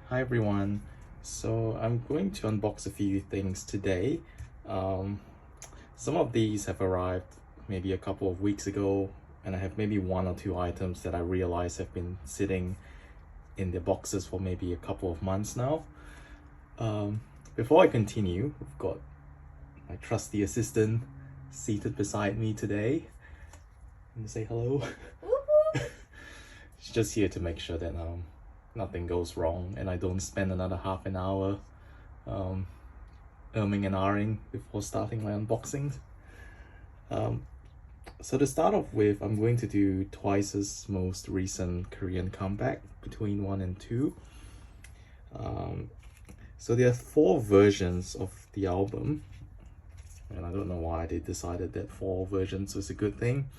Hi everyone. So I'm going to unbox a few things today. Some of these have arrived maybe a couple of weeks ago, and I have maybe one or two items that I realize have been sitting in the boxes for maybe a couple of months now. Before I continue, we've got my trusty assistant seated beside me today. I'm gonna say hello. She's just here to make sure that nothing goes wrong and I don't spend another half an hour umming and ahhing before starting my unboxings. So to start off with, I'm going to do Twice's most recent Korean comeback between 1 and 2. So there are 4 versions of the album, and I don't know why they decided that 4 versions was a good thing.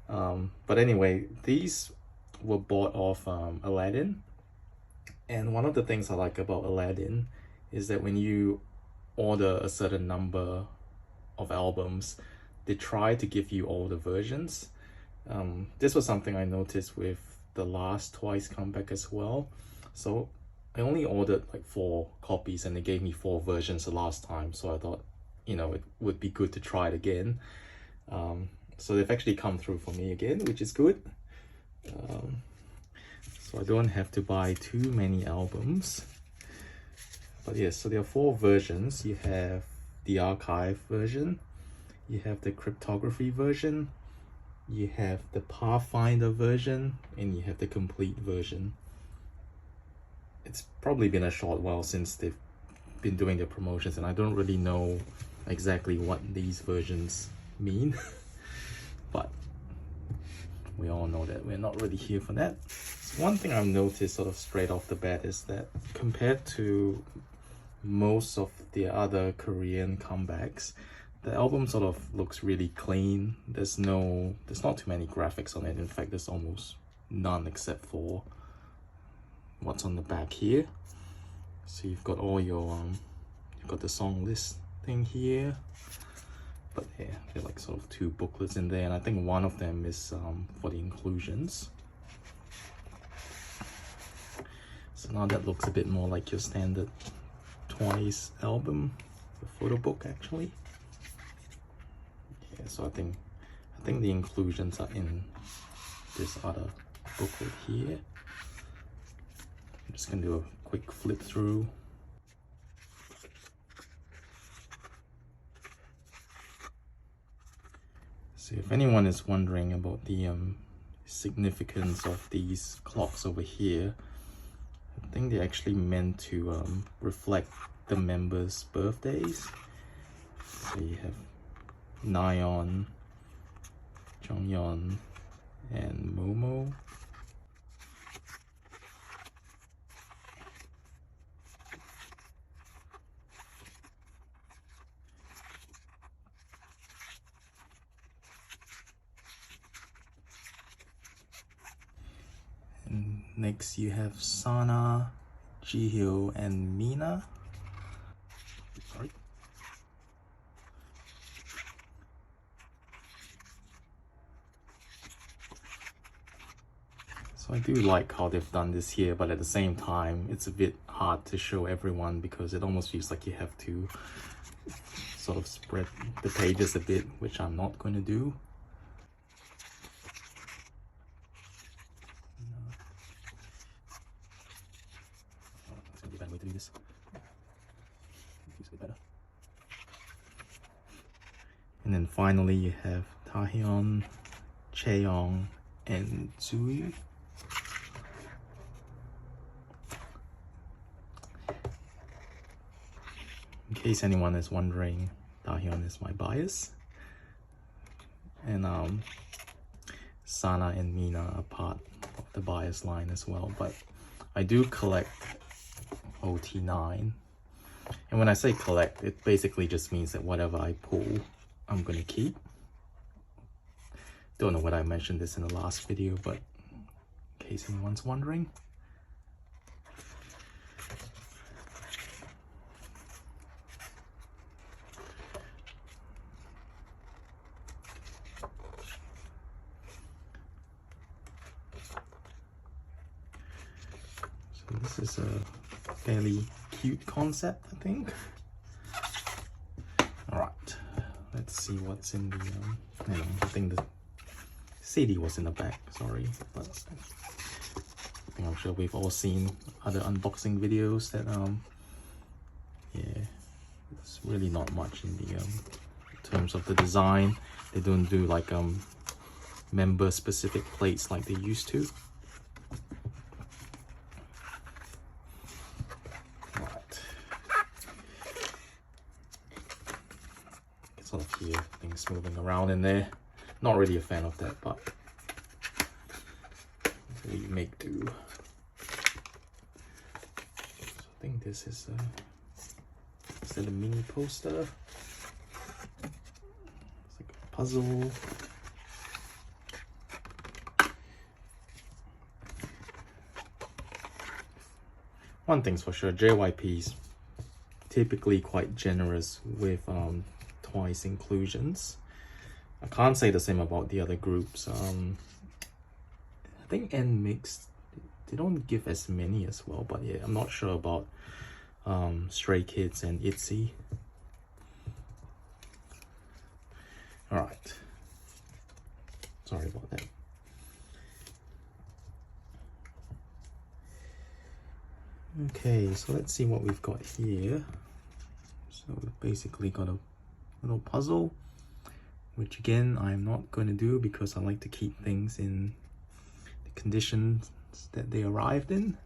But anyway, these were bought off Aladdin. And one of the things I like about Aladdin is that when you order a certain number of albums, they try to give you all the versions. This was something I noticed with the last Twice comeback as well. So I only ordered like 4 copies and they gave me 4 versions the last time. So I thought, you know, it would be good to try it again. So they've actually come through for me again, which is good. So I don't have to buy too many albums. But yes, so there are 4 versions. You have the archive version, you have the cryptography version, you have the Pathfinder version, and you have the complete version. It's probably been a short while since they've been doing their promotions, and I don't really know exactly what these versions mean. But we all know that we're not really here for that. So one thing I've noticed sort of straight off the bat is that compared to most of the other Korean comebacks, the album sort of looks really clean. There's not too many graphics on it. In fact, there's almost none except for what's on the back here. So you've got all your you've got the song list thing here. But yeah, there are like sort of 2 booklets in there, and I think one of them is for the inclusions. So now that looks a bit more like your standard Twice album, the photo book actually. Yeah, so I think the inclusions are in this other booklet here. I'm just gonna do a quick flip through. So if anyone is wondering about the significance of these clocks over here, I think they're actually meant to reflect the members' birthdays. So you have Nayeon, Jonghyun, and Momo. And next you have Sana, Jihyo, and Mina. Sorry. So I do like how they've done this here, but at the same time, it's a bit hard to show everyone because it almost feels like you have to sort of spread the pages a bit, which I'm not going to do. That's gonna be a bad way to do this. It's a bit better. And then finally you have Taehyun, Chaeyoung, and Zooey. In case anyone is wondering, Taehyun is my bias. And Sana and Mina are part of the bias line as well. But I do collect OT9. And when I say collect, it basically just means that whatever I pull, I'm gonna keep. Don't know whether I mentioned this in the last video, but in case anyone's wondering. So this is a fairly cute concept, I think. Alright, let's see what's in the hang on, I think the CD was in the back, sorry, but I think I'm sure we've all seen other unboxing videos that yeah, it's really not much in the in terms of the design. They don't do like member specific plates like they used to. Right, sort of hear things moving around in there. Not really a fan of that, but we make do. So I think this is a mini poster. It's like a puzzle. One thing's for sure, JYP's typically quite generous with twice inclusions. I can't say the same about the other groups. I think NMIXX, they don't give as many as well, but yeah, I'm not sure about Stray Kids and ITZY. Alright, sorry about that. Okay, so let's see what we've got here. So we've basically got a little puzzle, which again I'm not going to do because I like to keep things in the conditions that they arrived in.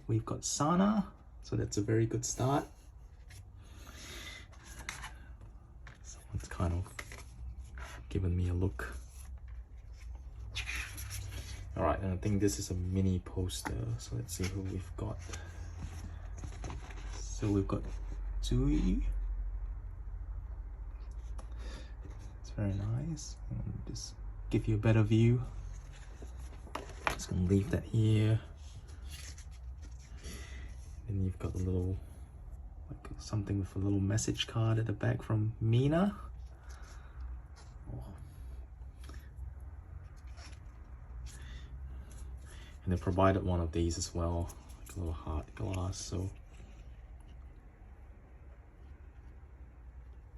We've got Sana, so that's a very good start. Someone's kind of given me a look. Alright, and I think this is a mini poster, so let's see who we've got. So we've got Zui. It's very nice. I'll just give you a better view. Just gonna leave that here. Then you've got a little, like something with a little message card at the back from Mina. And they provided one of these as well, like a little heart glass. So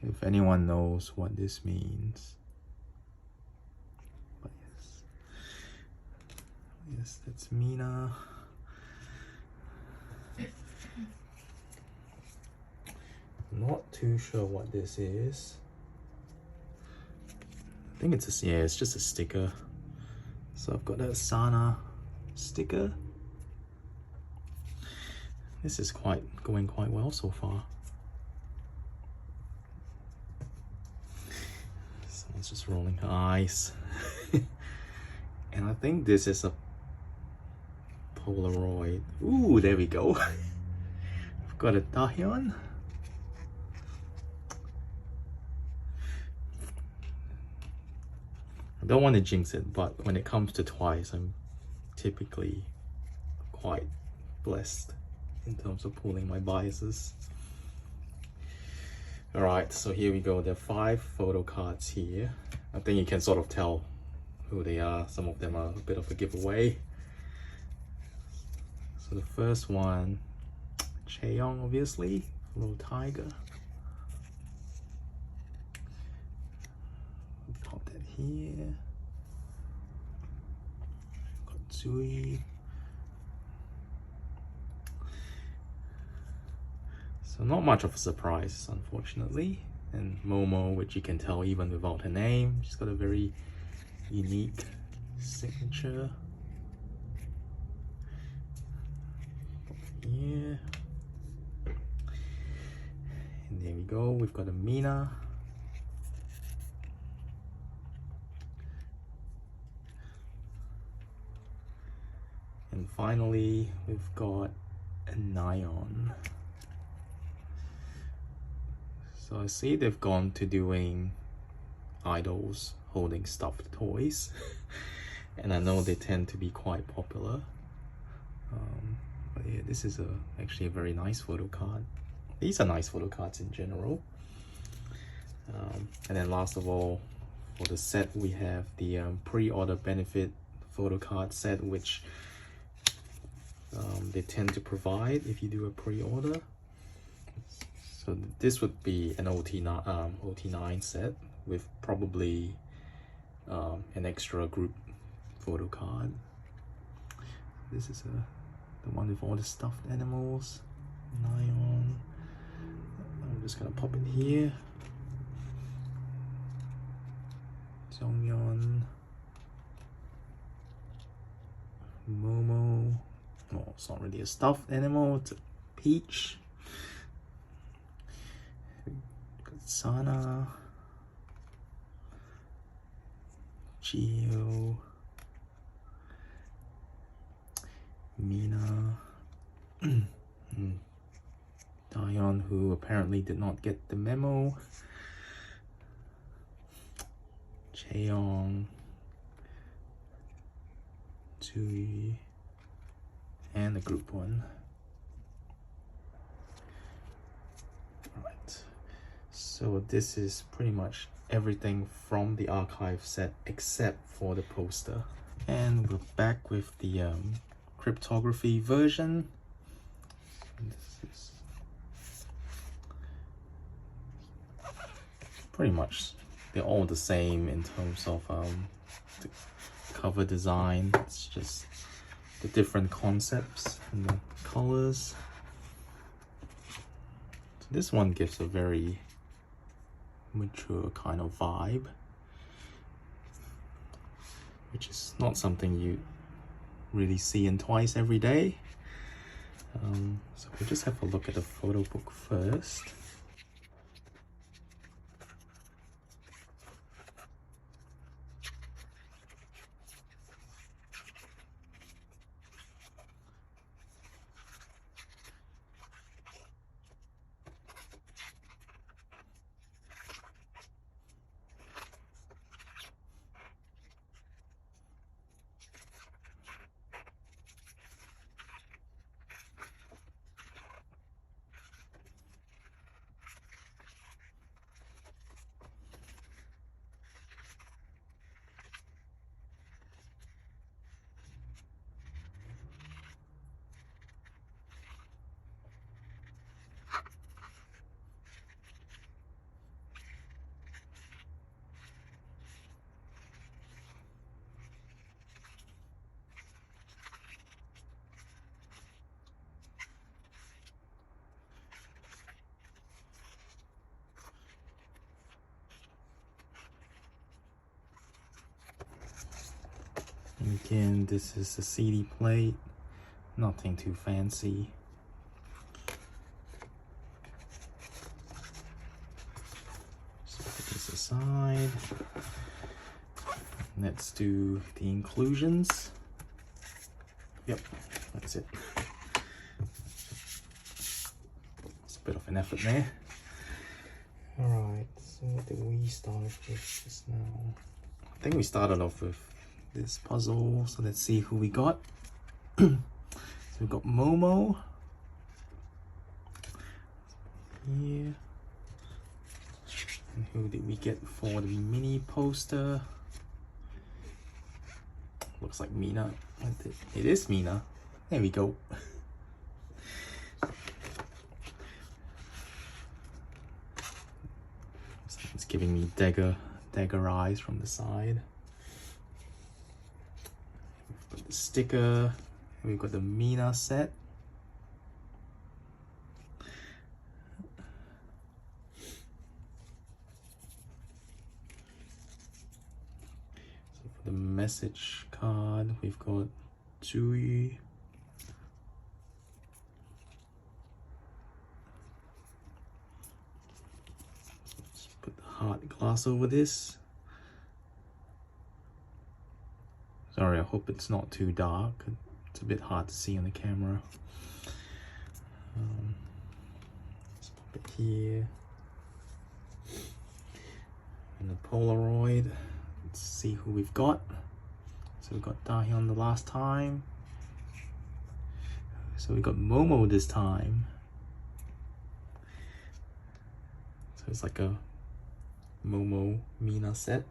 if anyone knows what this means, but yes, that's Mina. Not too sure what this is. I think it's a, yeah, it's just a sticker. So I've got a Sana sticker. This is going quite well so far. Someone's just rolling her eyes. And I think this is a Polaroid. Ooh, there we go. I've got a Taehyun. I don't want to jinx it, but when it comes to Twice, I'm typically quite blessed in terms of pulling my biases. Alright, so here we go. There are 5 photo cards here. I think you can sort of tell who they are. Some of them are a bit of a giveaway. So the first one, Chaeyoung, obviously, little tiger. Pop that here. Got Zui. So not much of a surprise, unfortunately. And Momo, which you can tell even without her name, she's got a very unique signature. Yeah. And there we go, we've got a Mina. And finally, we've got a Nayeon. So I see they've gone to doing idols holding stuffed toys. And I know they tend to be quite popular. But yeah, this is actually a very nice photo card. These are nice photo cards in general. And then last of all, for the set, we have the pre-order benefit photo card set, which they tend to provide if you do a pre-order. So this would be an OT9 set with probably an extra group photo card. This is the one with all the stuffed animals. Lion. I'm just gonna pop it here. Jonghyun. Momo. Oh, it's not really a stuffed animal, it's a peach. Sana. Gio. Mina. Daeon, who apparently did not get the memo. Chaeyoung. Tui. And the group one. Alright. So this is pretty much everything from the archive set except for the poster. And we're back with the cryptography version. And this is pretty much, they're all the same in terms of the cover design. It's just the different concepts and the colors. So this one gives a very mature kind of vibe, which is not something you really see in twice every day. So we'll just have a look at the photo book first. Again, this is a CD plate, nothing too fancy. So put this aside. Let's do the inclusions. Yep, that's it. It's a bit of an effort there. Alright, so what did we start off with just now? I think we started off with this puzzle, so let's see who we got. So we've got Momo here, and who did we get for the mini poster? Looks like Mina. It is Mina. There we go. It's giving me dagger eyes from the side. The sticker, we've got the Mina set. So for the message card, we've got Jui. Let's put the heart glass over this. Sorry, I hope it's not too dark. It's a bit hard to see on the camera. Let's pop it here. And the Polaroid. Let's see who we've got. So we've got Dahyun the last time. So we got Momo this time. So it's like a Momo Mina set.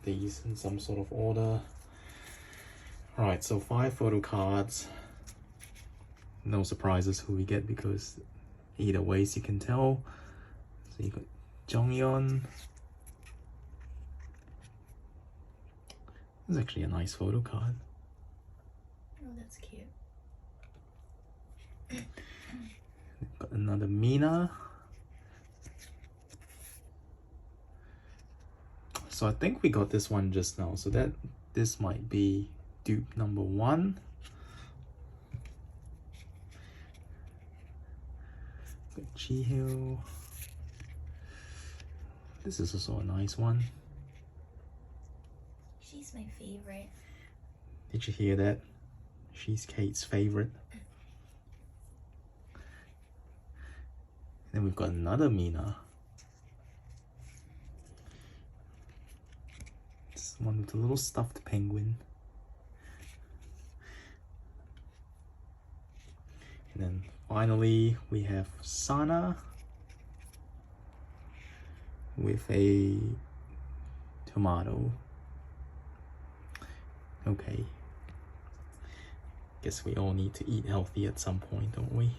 these in some sort of order. Alright, so 5 photo cards. No surprises who we get because either ways you can tell. So you got Jonghyun. This is actually a nice photo card. Oh, that's cute. Got another Mina. So I think we got this one just now. So this might be dupe number 1. Got Jihyo. This is also a nice one. She's my favorite. Did you hear that? She's Kate's favorite. Then we've got another Mina. This one with a little stuffed penguin. And then finally we have Sana with a tomato. Okay. Guess we all need to eat healthy at some point, don't we?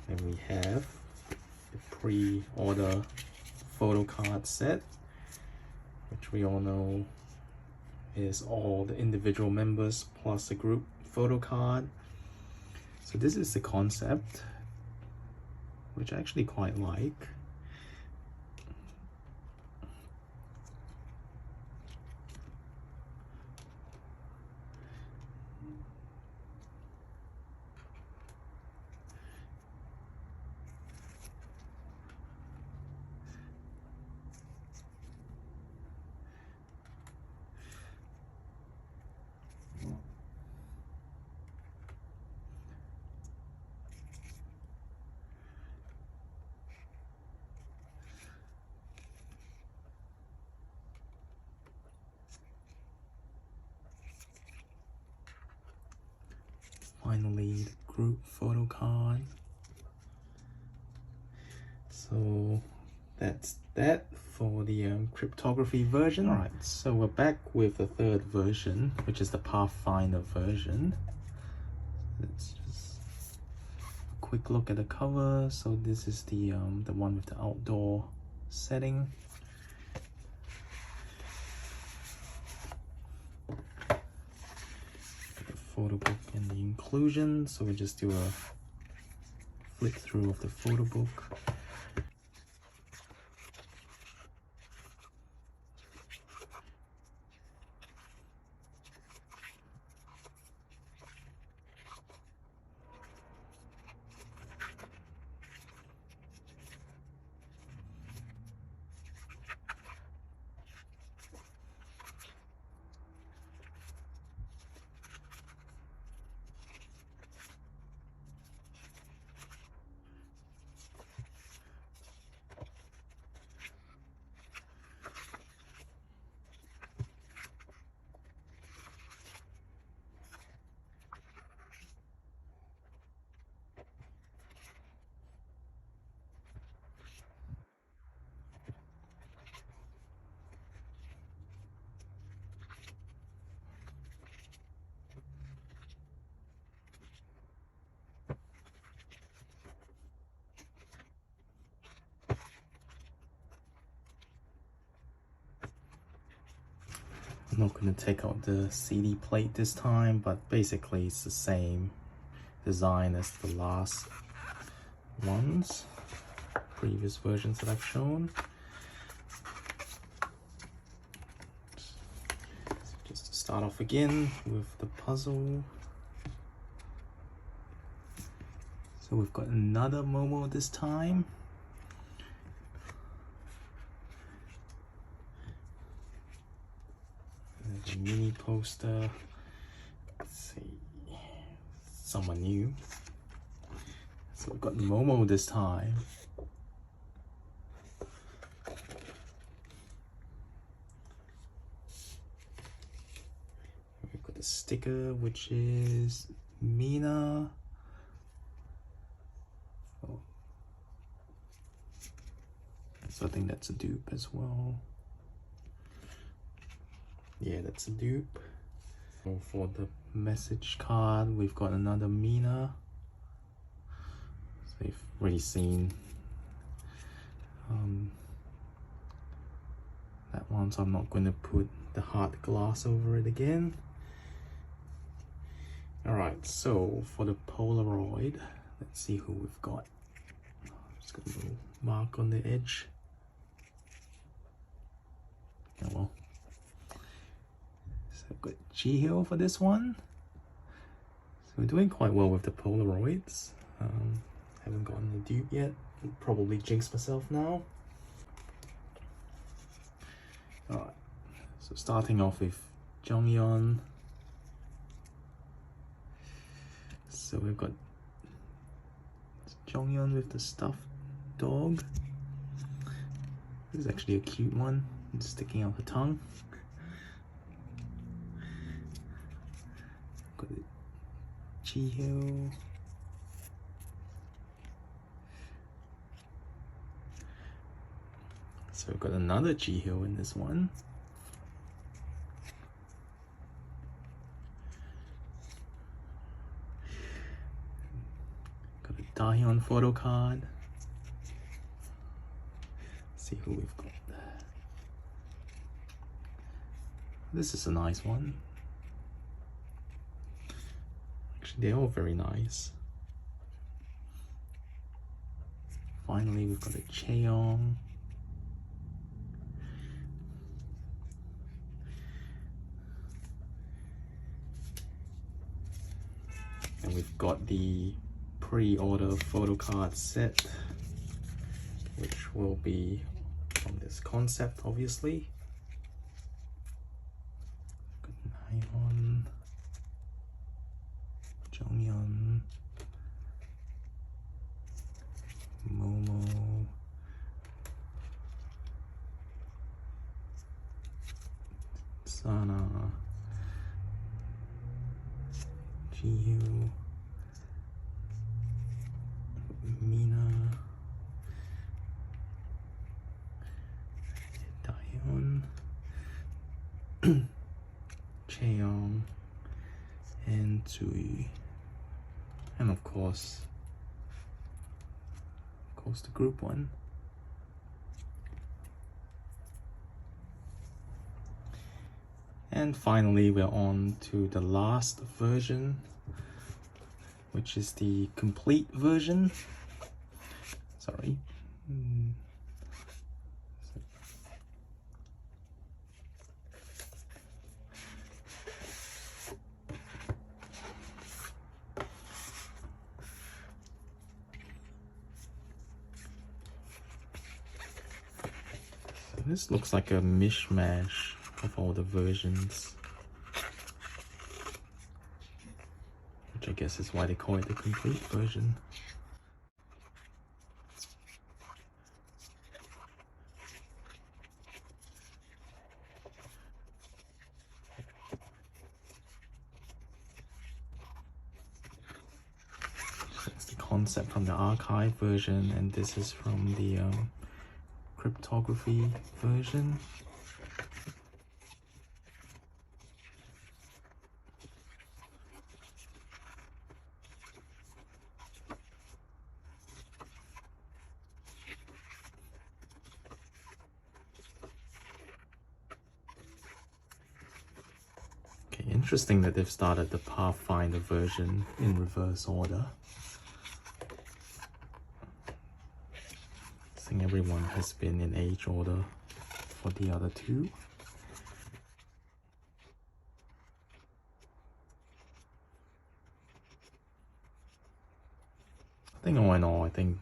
And we have the pre-order photo card set, which we all know is all the individual members plus a group photo card. So this is the concept, which I actually quite like. Finally, the group photo card. So that's that for the cryptography version. Alright, so we're back with the third version, which is the Pathfinder version. Let's just a quick look at the cover. So this is the one with the outdoor setting. Photo book and the inclusion, so we just do a flip through of the photo book. I'm not going to take out the CD plate this time, but basically it's the same design as the last ones, previous versions that I've shown. So just to start off again with the puzzle. So we've got another Momo this time. A mini poster. Let's see, someone new. So we've got Momo this time. We've got the sticker, which is Mina. Oh. So I think that's a dupe as well. Yeah, that's a dupe. So for the message card, we've got another Mina. So you've already seen that one, so I'm not going to put the hard glass over it again. Alright, so for the Polaroid, let's see who we've got. Just got a little mark on the edge. Oh well. So I've got G-Hill for this one. So we're doing quite well with the Polaroids. Haven't gotten the dupe yet. I'll probably jinx myself now. Alright, so starting off with Jonghyun. So we've got Jonghyun with the stuffed dog. This is actually a cute one. It's sticking out her tongue. Got the Ji-Hyo. So we've got another Ji-Hyo in this one. Got a Dahyun photo card. Let's see who we've got. This is a nice one. Actually, they're all very nice. Finally, we've got a Chaeyoung. And we've got the pre-order photo card set, which will be from this concept, obviously. Got Nayeon, Jonghyun, Momo, Sana, Ji-Hyo, Mina, Dahyun, Chaeyoung, and Tsui, and of course the group one. And finally, we're on to the last version, which is the complete version. Sorry. So this looks like a mishmash of all the versions, which I guess is why they call it the complete version. That's the concept from the archive version, and this is from the cryptography version. Okay, interesting that they've started the Pathfinder version in reverse order. I think everyone has been in age order for the other two. I think all in all, I think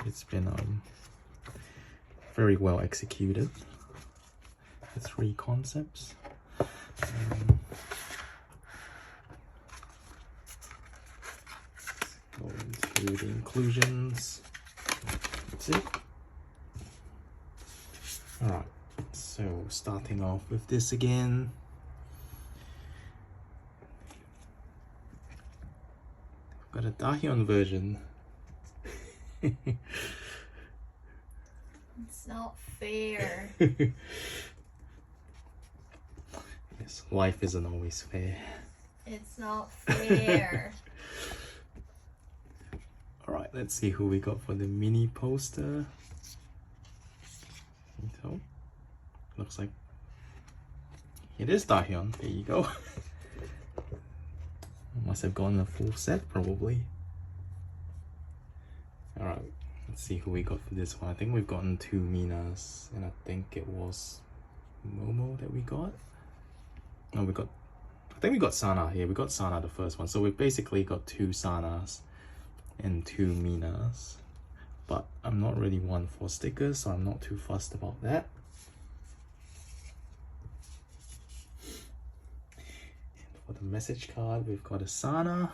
it's been very well executed. The three concepts. Go into the inclusions. That's it. Alright, so starting off with this again. Got a Dahyun version. It's not fair. Yes, life isn't always fair. It's not fair. Alright, let's see who we got for the mini poster. So, looks like it is Dahyun. There you go. Must have gotten a full set, probably. Alright, let's see who we got for this one. I think we've gotten 2 Minas, and I think it was Momo that we got. No, I think we got Sana. Yeah, we got Sana the first one. So we've basically got 2 Sanas and 2 Minas. But I'm not really one for stickers, so I'm not too fussed about that. And for the message card, we've got a Sana.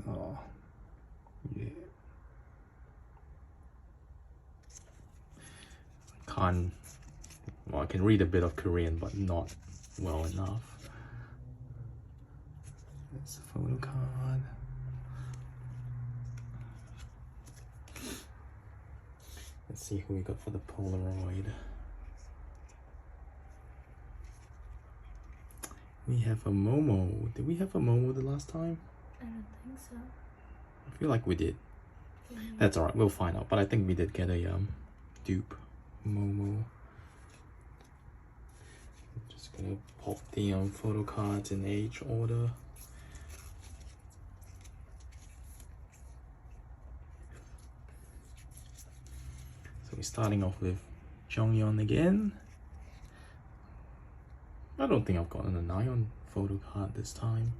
Oh, yeah. Well, I can read a bit of Korean, but not well enough. There's a photo card. Let's see who we got for the Polaroid. We have a Momo. Did we have a Momo the last time? I don't think so. I feel like we did. That's alright, we'll find out. But I think we did get a dupe Momo. I'm just gonna pop the photo cards in age order. So we're starting off with Jonghyun again. I don't think I've gotten a Nayeon photo card this time.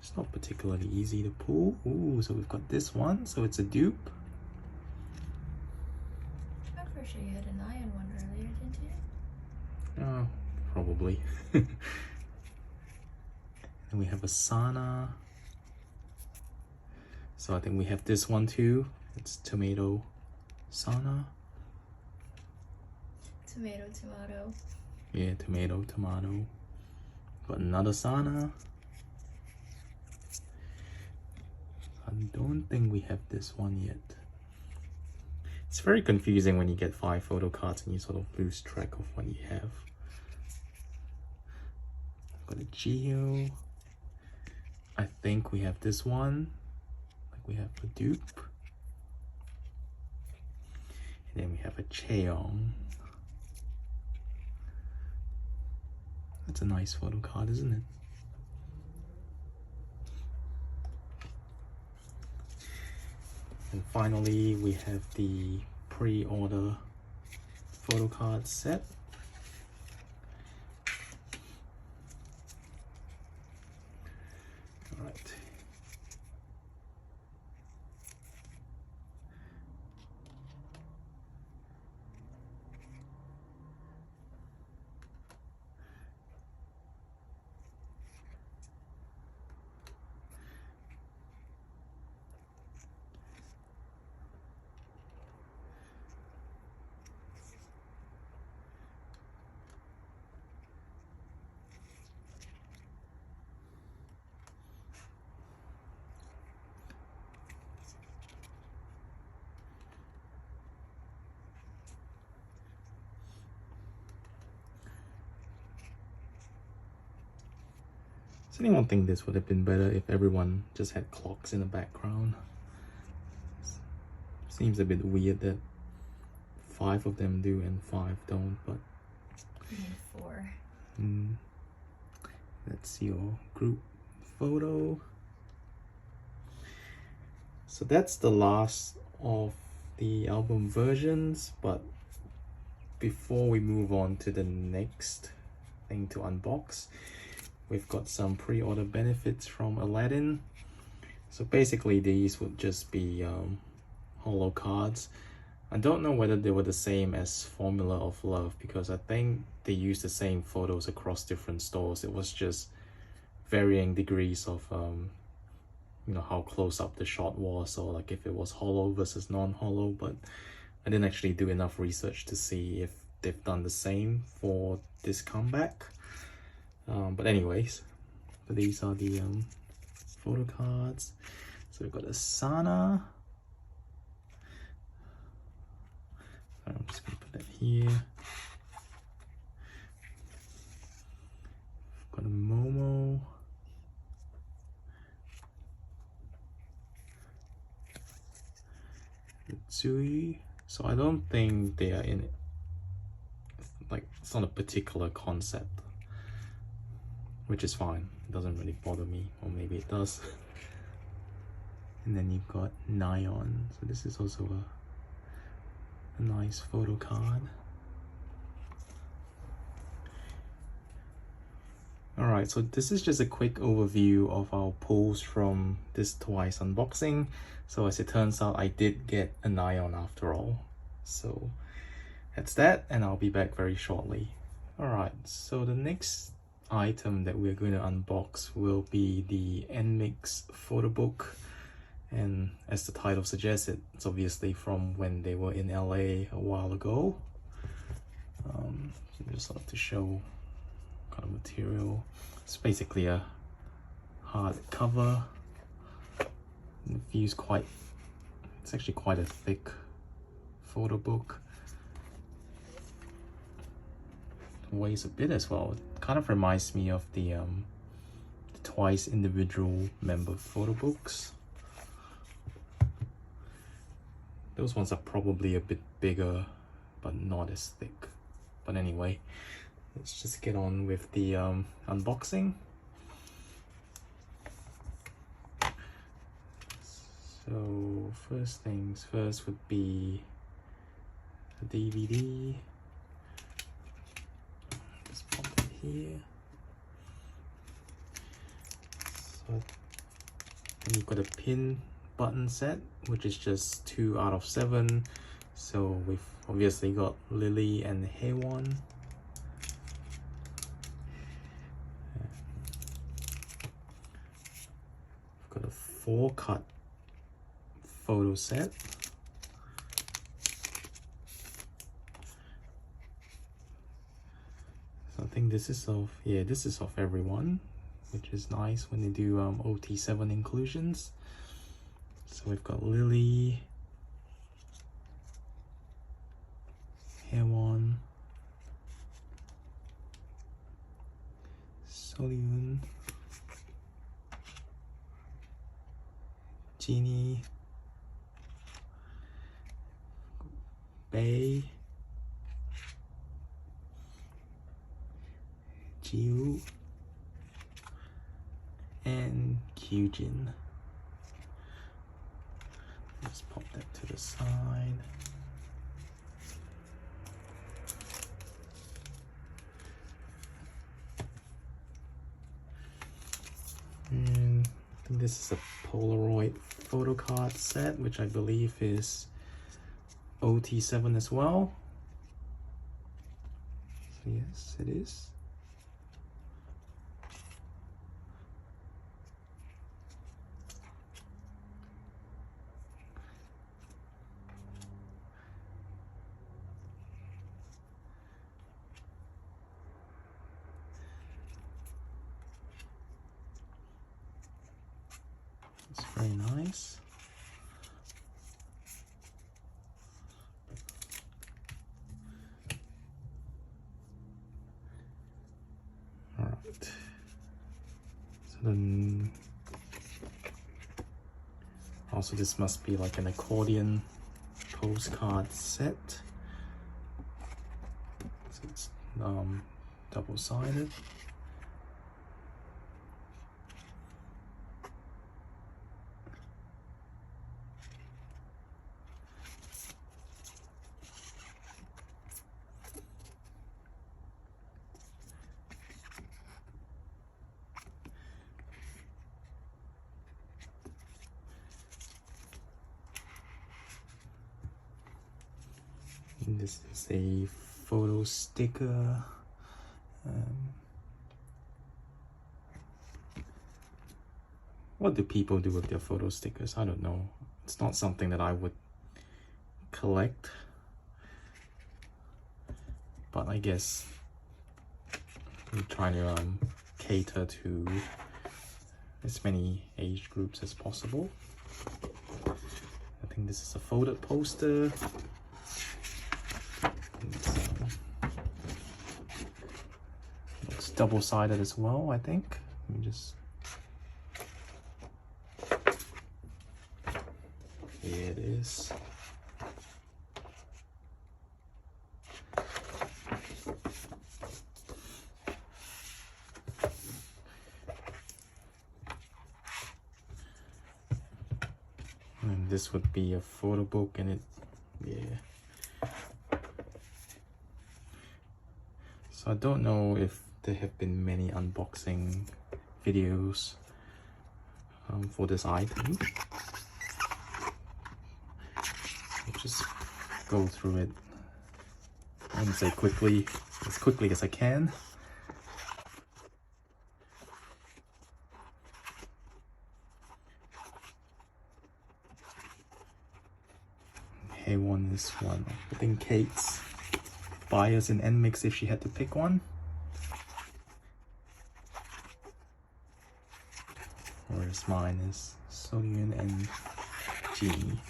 It's not particularly easy to pull. Ooh, so we've got this one. So it's a dupe. I'm pretty sure you had an iron one earlier, didn't you? Probably. Then we have a Sana. So I think we have this one too. It's Tomato Sana. Tomato, tomato. Yeah, tomato, tomato. Got another Sana. I don't think we have this one yet. It's very confusing when you get 5 photo cards and you sort of lose track of what you have. Got a Geo. I think we have this one. Like we have a dupe. And then we have a Cheong. That's a nice photo card, isn't it? And finally, we have the pre-order photo card set. All right. Does anyone think this would have been better if everyone just had clocks in the background? Seems a bit weird that 5 of them do and 5 don't, but... And 4. That's your group photo. So that's the last of the album versions, but before we move on to the next thing to unbox, we've got some pre-order benefits from Aladdin. So basically these would just be holo cards. I don't know whether they were the same as Formula of Love, because I think they used the same photos across different stores. It was just varying degrees of you know, how close up the shot was, or like if it was holo versus non-holo, but I didn't actually do enough research to see if they've done the same for this comeback. But anyways, so these are the photo cards. So we've got a Sana. I'm just going to put that here. We've got a Momo. Zui. So I don't think they are in it. Like, it's not a particular concept, which is fine. It doesn't really bother me, or maybe it does. And then you've got Nyan. So this is also a nice photo card. Alright, so this is just a quick overview of our pulls from this Twice unboxing. So as it turns out, I did get a Nyan after all. So that's that, and I'll be back very shortly. Alright, so the next item that we're going to unbox will be the NMIXX photo book. And as the title suggests, it's obviously from when they were in LA a while ago. So just like to show kind of material. It's basically a hard cover. It feels quite, it's actually quite a thick photo book. It weighs a bit as well. It kind of reminds me of the Twice individual member photo books. Those ones are probably a bit bigger, but not as thick. But anyway, let's just get on with the unboxing. So first things first would be a DVD. Just pop it here. So then you've got a pin button set, which is just 2 out of 7. So we've obviously got Lily and Haewon. We've got a 4-cut photo set. So I think this is of, yeah, this is of everyone, which is nice when they do OT7 inclusions. So we've got Lily, Haewon, Soleun, Jeannie, Bae, Jiwoo, and Kyujin. Let's pop that to the side. And I think this is a Polaroid photo card set, which I believe is OT7 as well. So yes, it is. It's very nice. All right. So then, also this must be like an accordion postcard set. So it's double-sided. And this is a photo sticker. What do people do with their photo stickers? I don't know. It's not something that I would collect. But I guess I'm trying to cater to as many age groups as possible. I think this is a folded poster. Looks double-sided as well, I think. Let me just... Here it is. And this would be a photo book, and it, yeah. So I don't know if there have been many unboxing videos for this item. I'll just go through it and say quickly as I can. A1 is one. I think Kate's buyers in NMIXX if she had to pick one. Whereas mine is Sodium and Genie,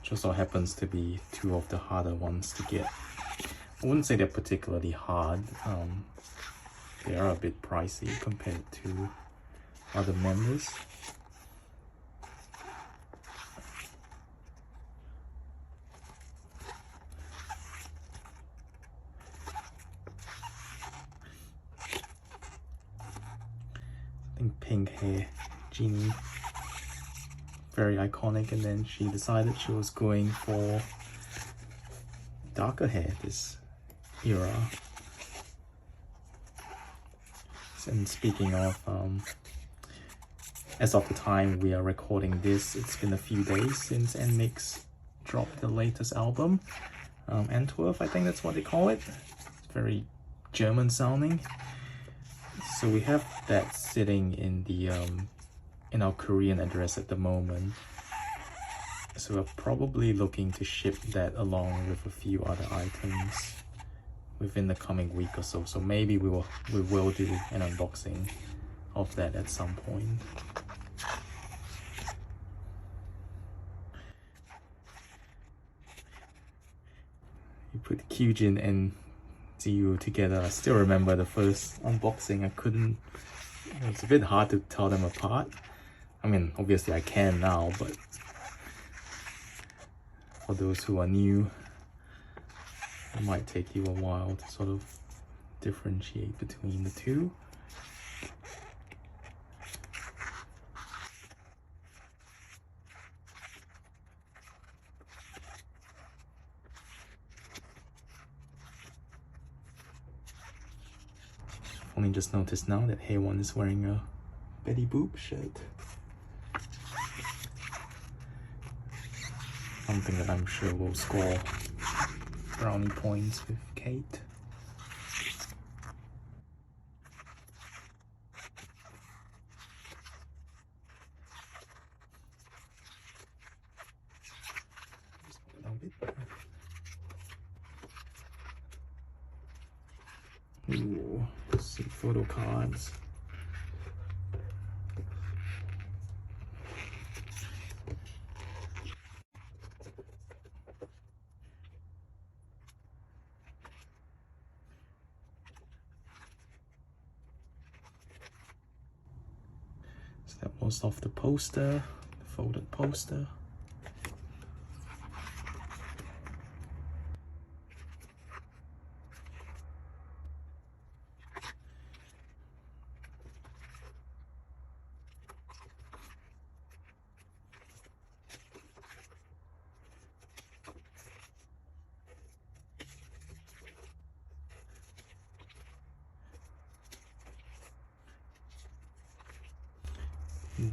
which also happens to be two of the harder ones to get. I wouldn't say they're particularly hard. They are a bit pricey compared to other members. I think pink hair Genie, very iconic, and then she decided she was going for darker hair this era. And speaking of, as of the time we are recording this, it's been a few days since NMIXX dropped the latest album, Antwerp, I think that's what they call it. It's very German sounding. So we have that sitting in the in our Korean address at the moment. So we're probably looking to ship that along with a few other items within the coming week or so. So maybe we will do an unboxing of that at some point. You put Kyujin and Ziyu together. I still remember the first unboxing. It's a bit hard to tell them apart. I mean, obviously I can now, but for those who are new, it might take you a while to sort of differentiate between the two. Only just noticed now that Haewon is wearing a Betty Boop shirt. Something that I'm sure will score brownie points with Kate. Ooh, some photo cards. So that was off the poster, the folded poster.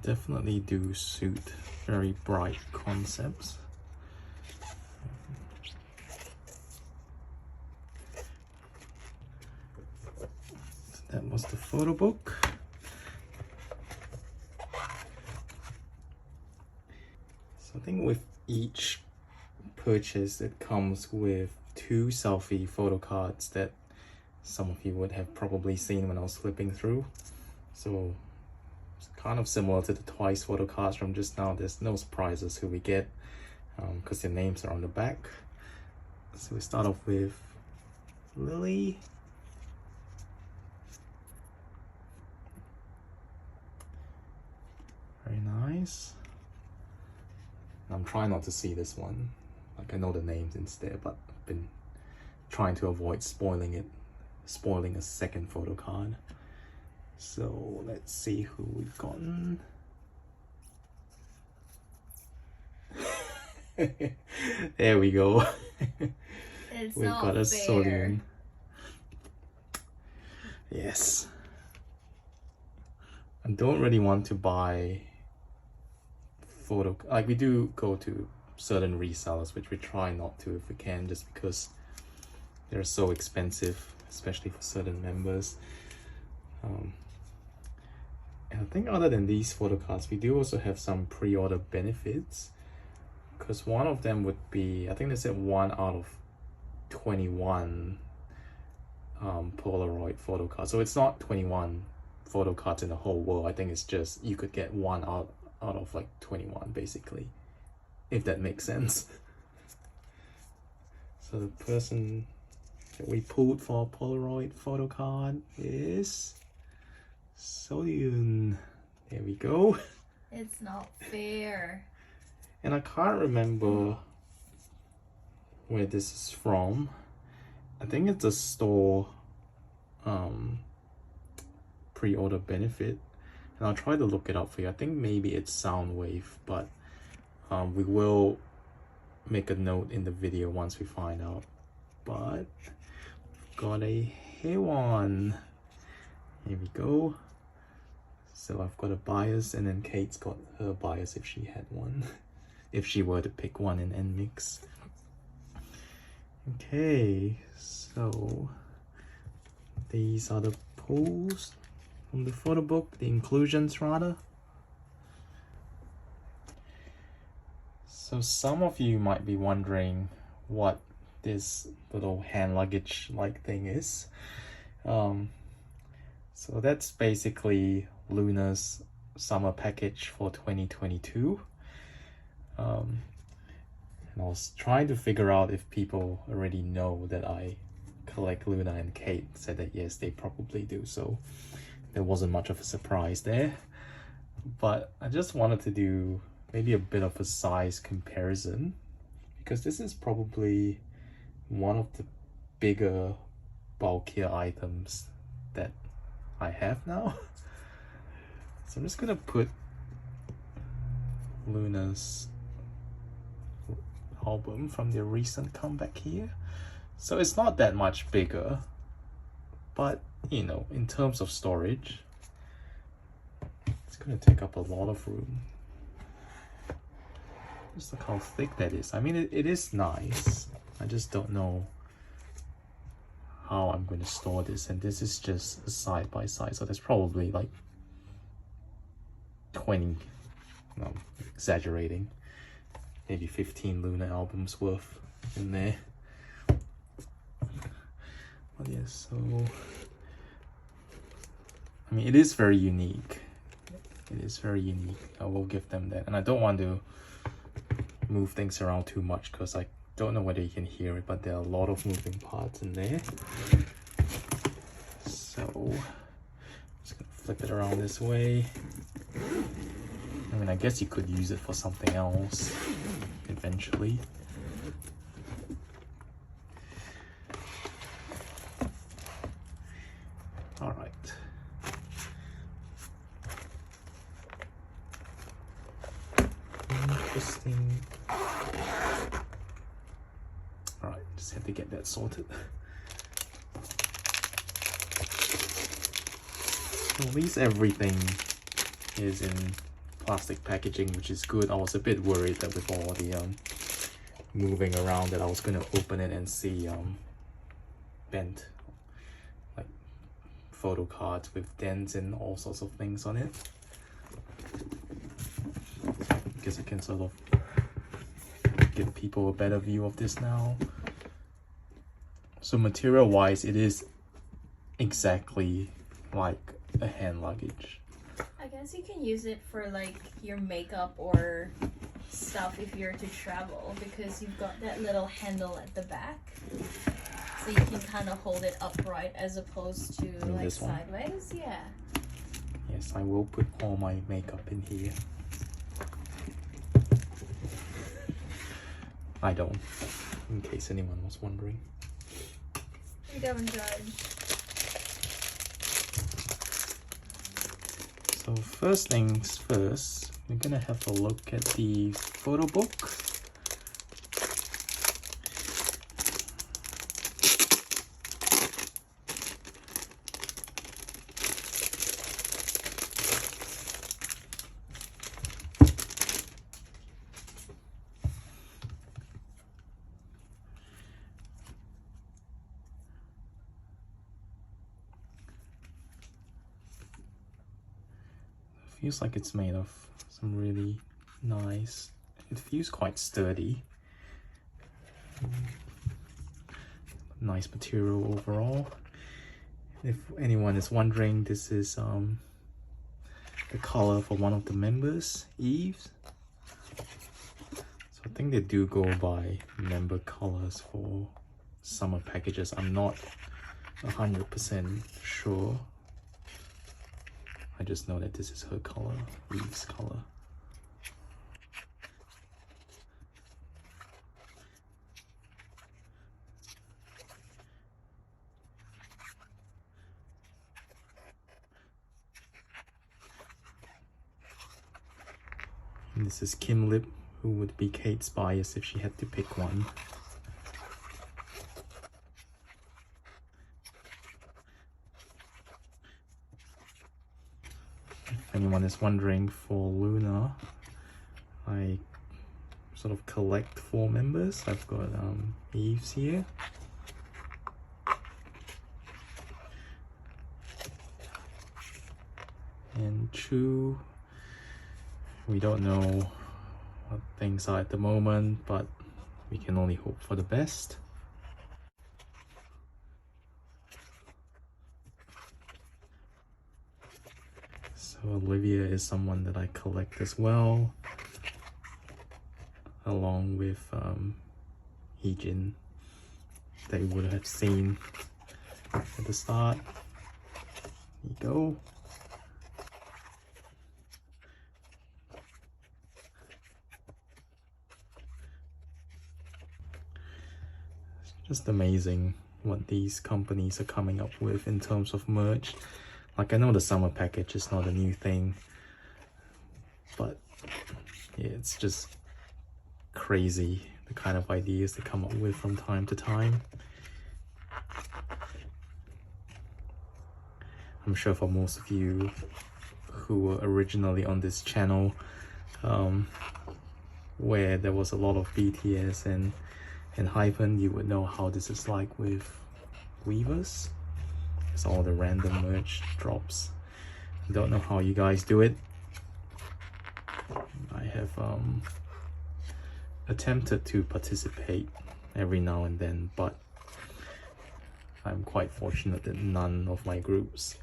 Definitely do suit very bright concepts. So that was the photo book. So I think with each purchase it comes with 2 selfie photo cards that some of you would have probably seen when I was flipping through. So It's kind of similar to the Twice photo cards from just now. There's no surprises who we get because their names are on the back. So we start off with Lily. Very nice. I'm trying not to see this one. Like I know the names instead, but I've been trying to avoid spoiling a second photo card. So let's see who we've gotten. There we go. It's We've not got a fair. Sodium. Yes. I don't really want to buy photo, like we do go to certain resellers, which we try not to if we can, just because they're so expensive, especially for certain members. And I think other than these photo cards, we do also have some pre-order benefits, because one of them would be, I think they said 1 out of 21 Polaroid photo cards. So it's not 21 photo cards in the whole world. I think it's just you could get 1 out of like 21 basically, if that makes sense. So the person that we pulled for Polaroid photo card is Sodium. There we go. It's not fair. And I can't remember where this is from. I think it's a store pre-order benefit, and I'll try to look it up for you. I think maybe it's Soundwave, but we will make a note in the video once we find out. But we've got a hair one. Here we go. So I've got a bias, and then Kate's got her bias if she had one. If she were to pick one in NMIXX. Okay, so these are the pulls from the photo book, the inclusions rather. So some of you might be wondering what this little hand luggage like thing is. So that's basically Loona's summer package for 2022. And I was trying to figure out if people already know that I collect Loona, and Kate said that yes, they probably do, so there wasn't much of a surprise there. But I just wanted to do maybe a bit of a size comparison, because this is probably one of the bigger, bulkier items that I have now. So I'm just gonna put Loona's album from their recent comeback here. So it's not that much bigger, but you know, in terms of storage, it's gonna take up a lot of room. Just look how thick that is. I mean, it is nice. I just don't know how I'm going to store this, and this is just a side by side, so there's probably like 20, no, exaggerating, maybe 15 Loona albums worth in there. But yeah, so I mean, it is very unique. It is very unique. I will give them that, and I don't want to move things around too much because I don't know whether you can hear it, but there are a lot of moving parts in there. So I'm just gonna flip it around this way. I mean, I guess you could use it for something else eventually. All right. Interesting. All right, just have to get that sorted. So at least everything is in plastic packaging, which is good. I was a bit worried that with all the moving around that I was going to open it and see bent, like photo cards with dents and all sorts of things on it. I guess I can sort of give people a better view of this now. So material wise, it is exactly like a hand luggage. I guess you can use it for like your makeup or stuff if you're to travel, because you've got that little handle at the back, so you can kind of hold it upright as opposed to like sideways. Yeah. Yes, I will put all my makeup in here. I don't, in case anyone was wondering. We don't judge. So first things first, we're gonna have a look at the photo book. Feels like it's made of some really nice, it feels quite sturdy. Nice material overall. If anyone is wondering, this is the color for one of the members, Eve's. So I think they do go by member colors for summer packages. I'm not 100% sure. I just know that this is her color, Eve's color. And this is Kim Lip, who would be Kate's bias if she had to pick one. If anyone is wondering, for Loona, I sort of collect 4 members. I've got Eve's here. And Chu, we don't know what things are at the moment, but we can only hope for the best. So Olivia is someone that I collect as well, along with Heejin, that you would have seen at the start. There you go. It's just amazing what these companies are coming up with in terms of merch. Like, I know the summer package is not a new thing, but yeah, it's just crazy the kind of ideas they come up with from time to time. I'm sure for most of you who were originally on this channel, where there was a lot of BTS and Hyphen, you would know how this is like with Weavers. It's all the random merch drops. Don't know how you guys do it. I have attempted to participate every now and then, but I'm quite fortunate that none of my groups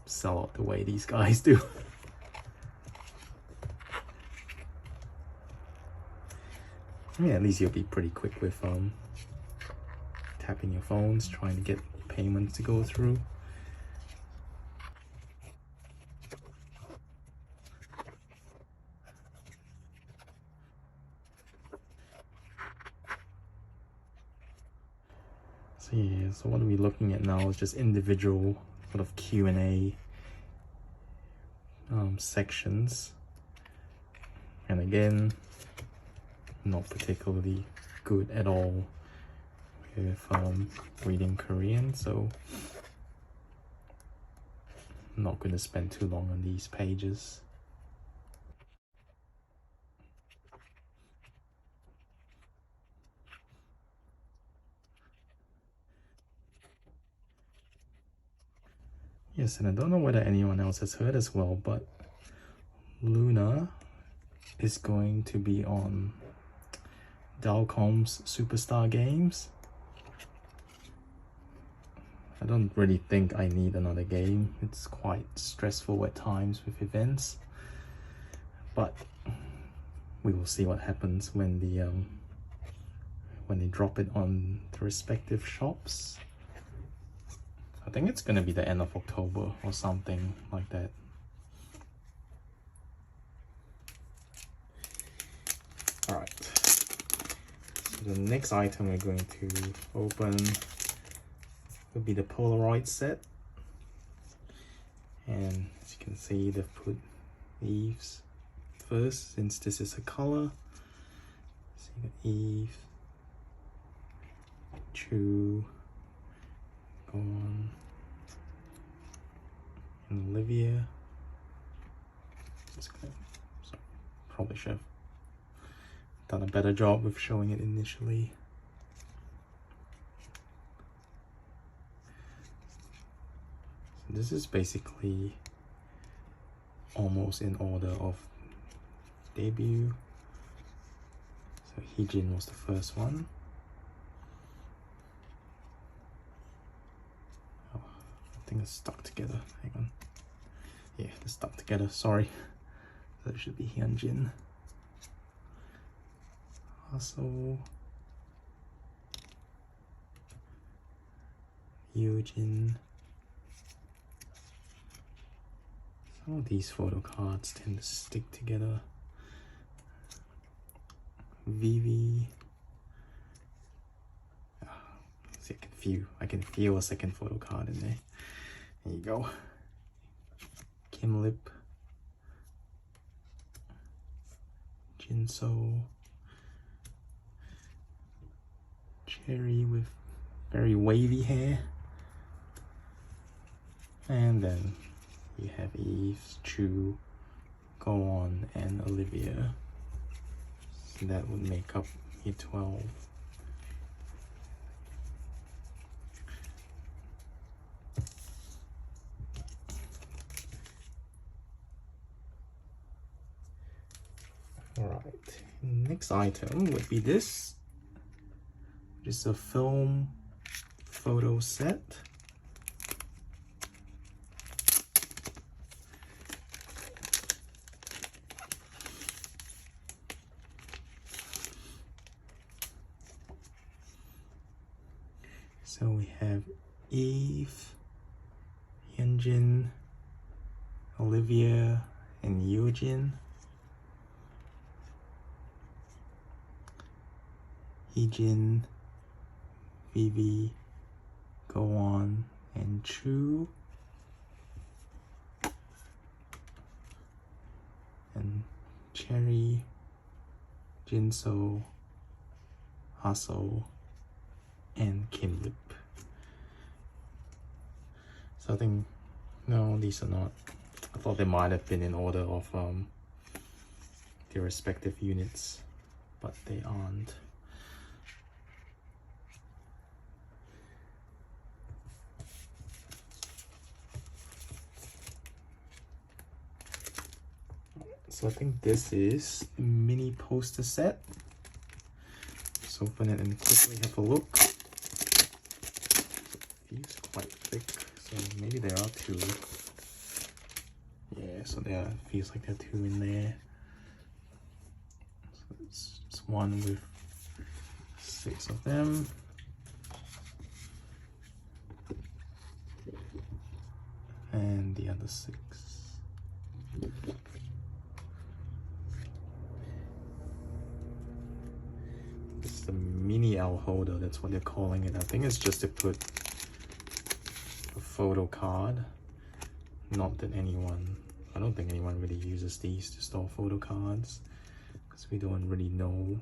sell out the way these guys do. I mean, at least you'll be pretty quick with tapping your phones, trying to get payments to go through. So yeah, so what are we looking at now is just individual sort of Q&A sections. And again, not particularly good at all with reading Korean, so I'm not going to spend too long on these pages. Yes, and I don't know whether anyone else has heard as well, but Loona is going to be on Dalcom's Superstar Games. I don't really think I need another game. It's quite stressful at times with events, but we will see what happens when they drop it on the respective shops. I think it's gonna be the end of October or something like that. Alright, so the next item we're going to open will be the Polaroid set. And as you can see, they've put Eve's first, since this is a color. So you got Eve, Chu, go on, and Olivia. Sorry, probably should have done a better job with showing it initially. So this is basically almost in order of debut. So Heejin was the first one. Oh, I think it's stuck together. Hang on. Yeah, they're stuck together. Sorry. So it should be Hyunjin. Also, Eugene. Some of these photo cards tend to stick together. Vivi. See, I can feel a second photo card in there. There you go. Kim Lip. Jinso. Cherry with very wavy hair. And then you have Eve, Chu, Go On, and Olivia. So that would make up your 12. Alright, next item would be this. Just a film photo set. So we have Eve, Hyunjin, Olivia, and Eugene. Heejin, Vivi, Go On, and Chu. And Cherry, Jinso, Haso, and Kim Lip. So I think, no, these are not. I thought they might have been in order of their respective units, but they aren't. So I think this is the mini poster set. Let's open it and quickly have a look. So it feels quite thick, so maybe there are two. Yeah, so there feels like there are two in there. So it's one with 6 of them. And the other 6. The mini L holder, that's what they're calling it. I think it's just to put a photo card. Not that I don't think anyone really uses these to store photo cards, because we don't really know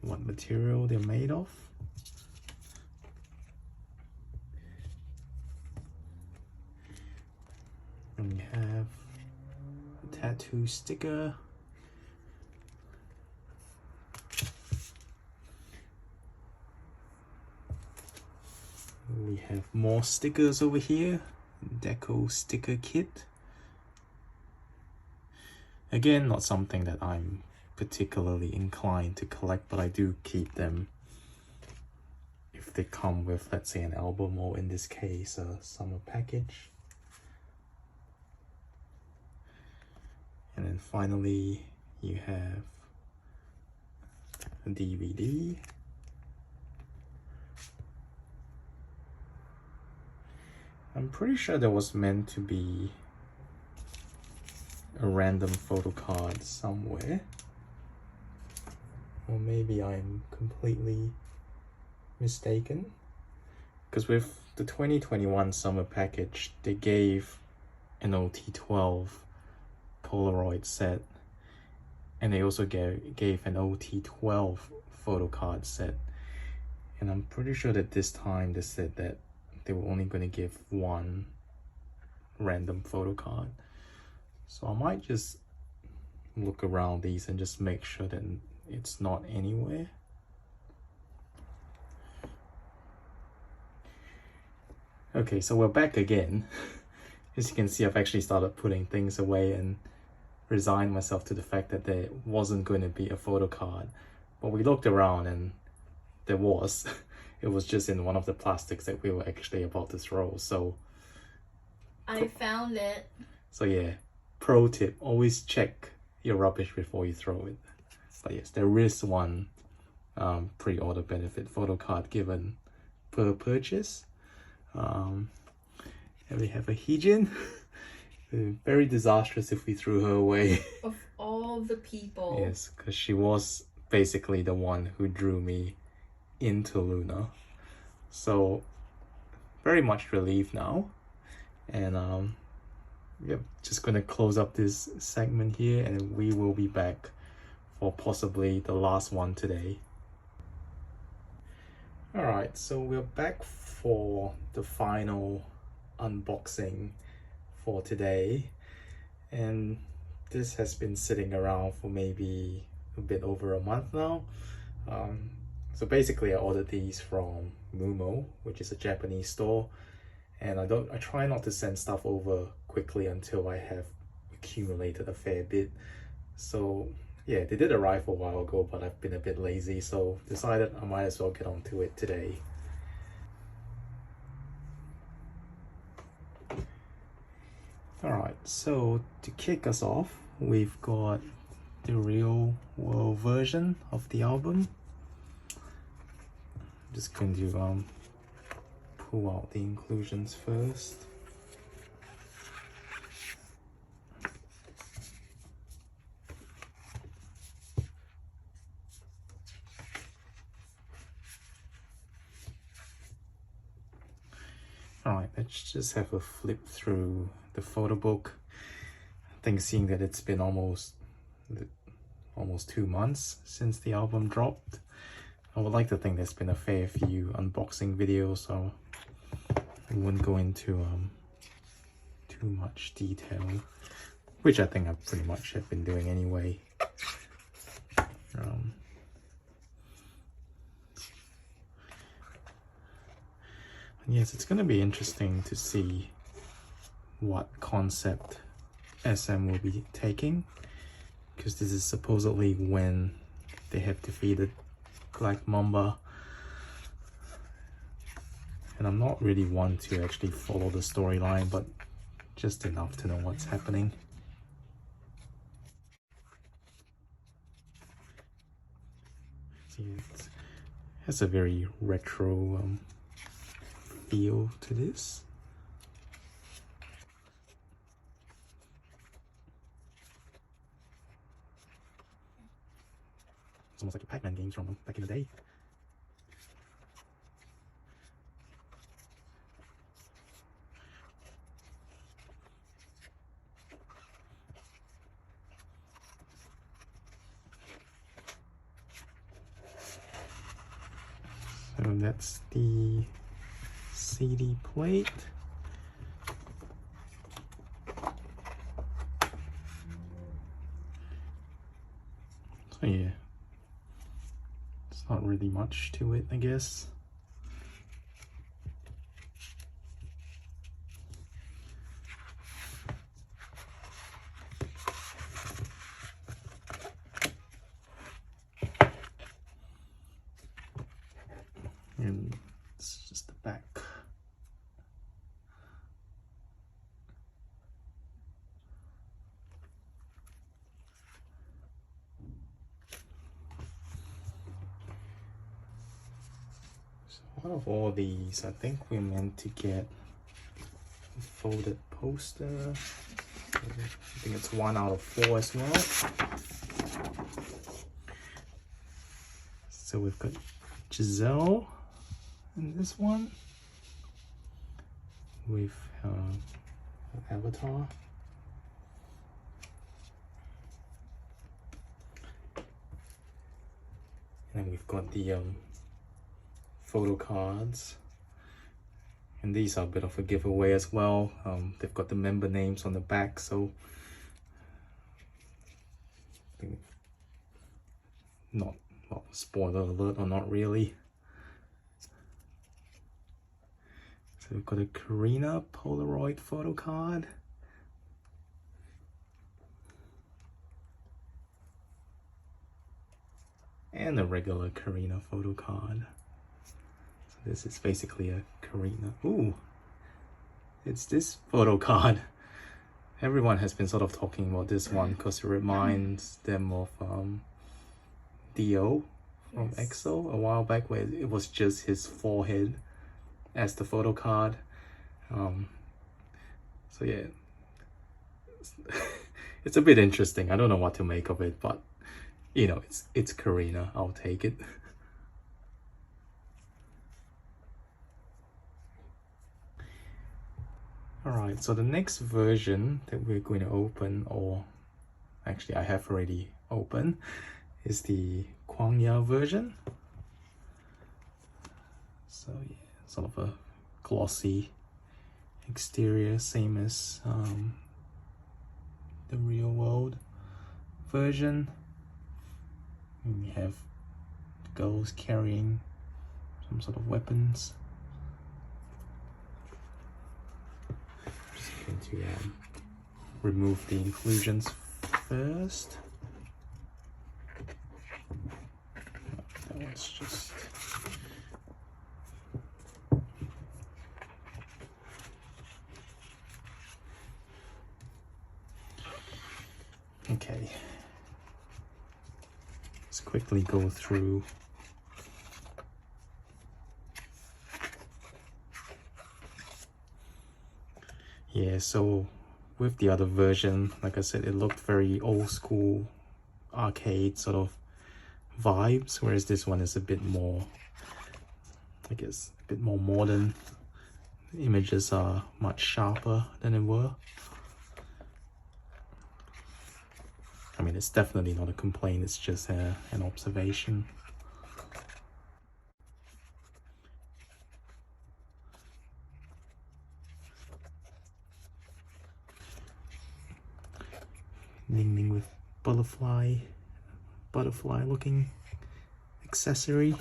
what material they're made of. And we have a tattoo sticker. We have more stickers over here. Deco sticker kit. Again, not something that I'm particularly inclined to collect, but I do keep them if if they come with, let's say, an album, or in this case a summer package. And then finally you have a DVD. I'm pretty sure there was meant to be a random photo card somewhere, or maybe I'm completely mistaken, because with the 2021 summer package they gave an OT12 Polaroid set, and they also gave an OT12 photo card set, and I'm pretty sure that this time they said that they were only going to give one random photo card. So I might just look around these and just make sure that it's not anywhere. Okay, so we're back again. As you can see, I've actually started putting things away and resigned myself to the fact that there wasn't going to be a photo card. But we looked around and there was. It was just in one of the plastics that we were actually about to throw. So I found it. So yeah, pro tip, always check your rubbish before you throw it. But yes, there is one pre-order benefit photo card given per purchase. And we have a Heejin. Very disastrous if we threw her away. Of all the people. Yes, because she was basically the one who drew me into Loona. So very much relieved now. And yeah, just gonna close up this segment here, and we will be back for possibly the last one today. Alright, so we're back for the final unboxing for today, and this has been sitting around for maybe a bit over a month now. So basically I ordered these from Mumo, which is a Japanese store, and I try not to send stuff over quickly until I have accumulated a fair bit. So yeah, they did arrive a while ago, but I've been a bit lazy, so decided I might as well get onto it today. Alright, so to kick us off, we've got the real world version of the album. I'm just going to pull out the inclusions first. Alright, let's just have a flip through the photo book. I think seeing that it's been almost 2 months since the album dropped, I would like to think there's been a fair few unboxing videos, so I wouldn't go into too much detail, which I think I pretty much have been doing anyway. Yes, it's going to be interesting to see what concept SM will be taking, because this is supposedly when they have defeated Black Mamba, and I'm not really one to actually follow the storyline, but just enough to know what's happening. See, it has a very retro feel to this. It's almost like the Pac-Man games from back in the day. So that's the CD plate. So yeah, it's not really much to it, I guess. And It's just the back. So out of all these, I think we're meant to get a folded poster. I think it's 1 out of 4 as well. So we've got Giselle in this one with Avatar. And then we've got the photo cards. And these are a bit of a giveaway as well. They've got the member names on the back, so I think not, well, spoiler alert or not really. So we've got a Karina Polaroid photo card. And a regular Karina photo card. So this is basically a Karina. Ooh, it's this photo card. Everyone has been sort of talking about this one because it reminds them of Dio from EXO a while back, where it was just his forehead as the photo card. So yeah, it's a bit interesting. I don't know what to make of it, but you know, it's Karina. I'll take it. Alright, so the next version that we're going to open, or actually I have already opened, is the Kwangya version. So yeah, sort of a glossy exterior, same as the real world version. And we have girls carrying some sort of weapons. Just going to remove the inclusions first. That one's just... Okay. Let's quickly go through yeah, so with the other version, like I said, it looked very old school arcade sort of vibes, whereas this one is a bit more, I guess, a bit more modern. The images are much sharper than they were. I mean, it's definitely not a complaint, it's just an observation. Ning Ning with butterfly looking accessory.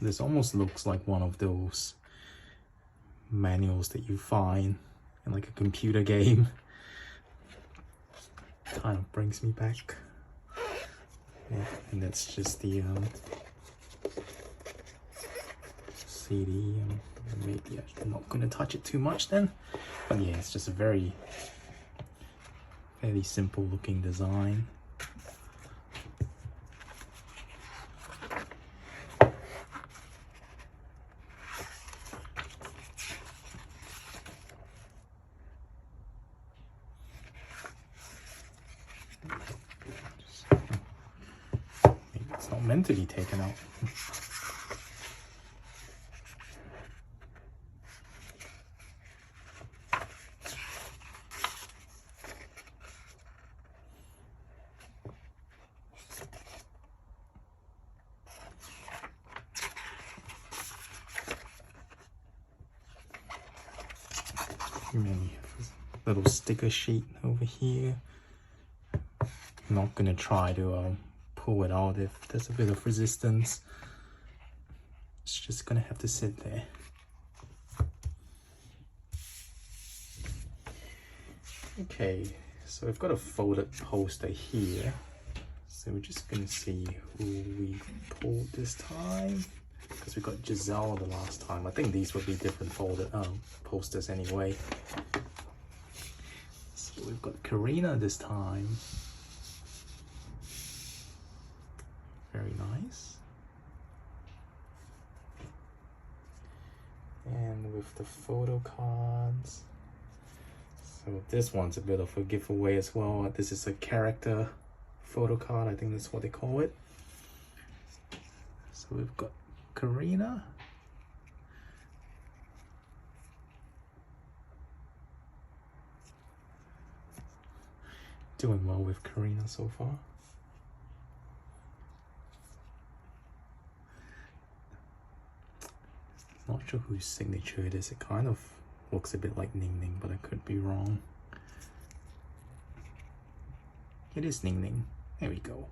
This almost looks like one of those manuals that you find in like a computer game. Kind of brings me back. Yeah, and that's just the CD. Maybe I'm not going to touch it too much then. But yeah, it's just a very fairly simple looking design. Meant to be taken out. And then we have this little sticker sheet over here. I'm not gonna try to pull it out if there's a bit of resistance. It's just gonna have to sit there. Okay, so we've got a folded poster here. So we're just gonna see who we pulled this time, because we got Giselle the last time. I think these would be different folded posters anyway. So we've got Karina this time. Very nice. And with the photo cards, so this one's a bit of a giveaway as well. This is a character photo card, I think that's what they call it. So we've got Karina. Doing well with Karina so far. Not sure whose signature it is. It kind of looks a bit like Ning Ning, but I could be wrong. It is Ning Ning. There we go.